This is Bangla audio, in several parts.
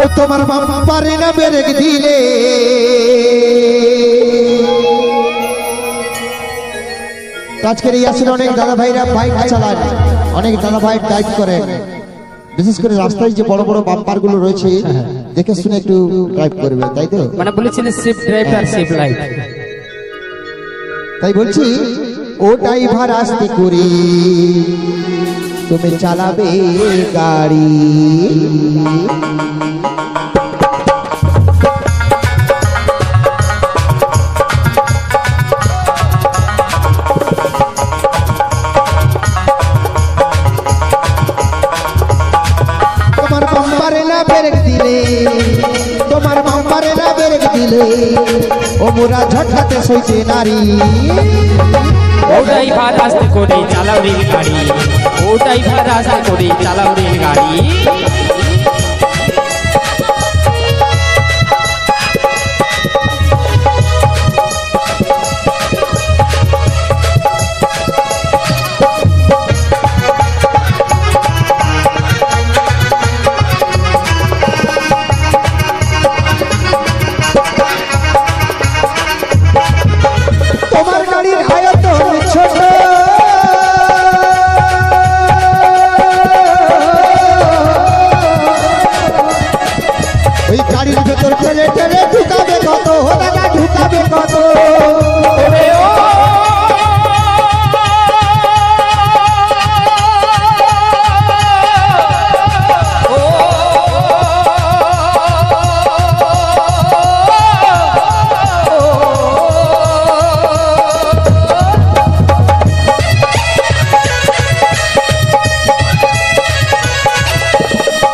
ও তোমার বাবা পারে না ব্রেক দিলে আজকের এই আসলে অনেক দাদা ভাইরা বাইক চালান, অনেক দাদা ভাই ড্রাইভ করেন, বিশেষ করে রাস্তায় যে বড় বড় বাম্পার গুলো রয়েছে দেখে শুনে একটু ড্রাইভ করবে, তাই তো? মানে বলেছিলেন সেফ ড্রাইভ আর সেফ লাইফ। তাই বলছি ও ড্রাইভার আস্তে করে তুমি চালাবে গাড়ি। তোমার বাম্পারে না ব্রেক দিলে, তোমার বাম্পারে না ব্রেক দিলে ও মোরা ঝটকাতে সইছে নারী। ও ড্রাইভার আস্তে করে চালাও রেল গাড়ি, ও ড্রাইভার আস্তে করে চালাও রেল গাড়ি। তোমার গাড়ির আয়তন ছোট, ওই গাড়ির ভেতর ঠেলে ঠেলে ঢুকাবে কত টাকা, ঢুকাবে কত?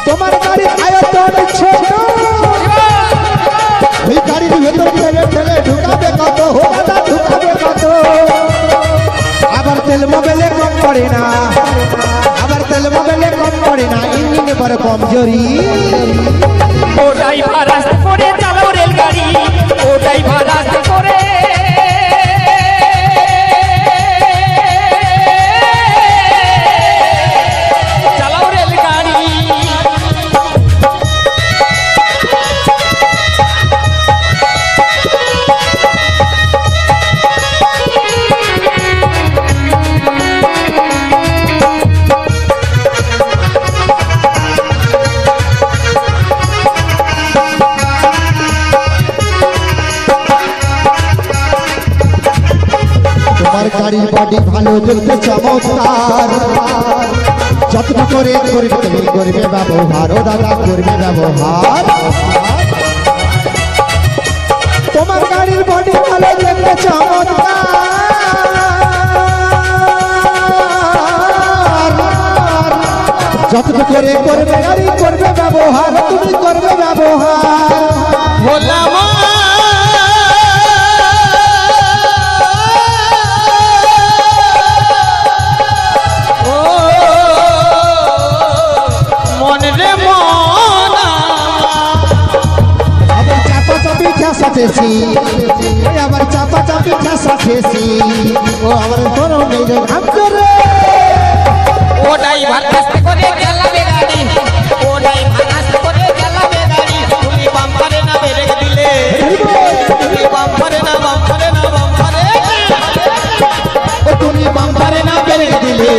তোমার গাড়ির আয়তন ছোট, ওই গাড়ির ভেতর ঠেলে ঠেলে ঢুকাবে কত টাকা, ঢুকাবে কত? আবার তেল মোবাইলে কম পড়ে না, আবার তেল মোবাইলে কম পড়ে না, ইঞ্জিনে বড় কমজোরি। ও ড্রাইভার আস্তে করে চালাও রেল গাড়ি, ও ড্রাইভার আস্তে করে চালাও রেল গাড়ি। তোমার গাড়ির বডি ভালো দেখতে চমৎকার, যত্ন করে করবে তুমি করবে ব্যবহার, ও দাদা করবে ব্যবহার। তোমার গাড়ির বডি ভালো দেখতে চমৎকার, যত্ন করে করবে গাড়ি করবে ব্যবহার, তুমি করবে ব্যবহার। বললাম মনে রে মনা আবার চাপা চাপি ঠেসা ঠেসি, আবার চাপা চাপি ঠেসা ঠেসি, ও আমার গরম নেই রে ঘাম করে। ও ড্রাইভার আস্তে করে চালাবে গাড়ি, ও ড্রাইভার আস্তে করে চালাবে গাড়ি। তুমি বাম্পারে না ব্রেক দিলে, তুমি বাম্পারে না বাম্পারে না বাম্পারে, ও তুমি বাম্পারে না ব্রেক দিলে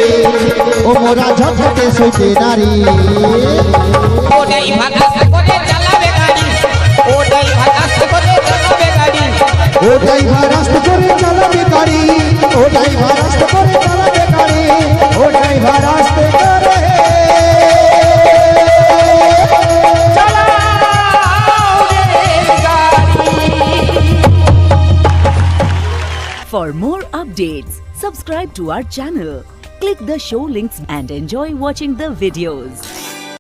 ও মোরা ঝটকাতে সইতে নারী। ও ড্রাইভার আস্তে করে চালাবে গাড়ি, ও ড্রাইভার আস্তে করে চালাবে গাড়ি। ও ড্রাইভার আস্তে করে চালাবে গাড়ি, ও ড্রাইভার আস্তে করে চালাবে গাড়ি, ও ড্রাইভার আস্তে করে। For more updates, subscribe to our channel, click the show links and enjoy watching the videos.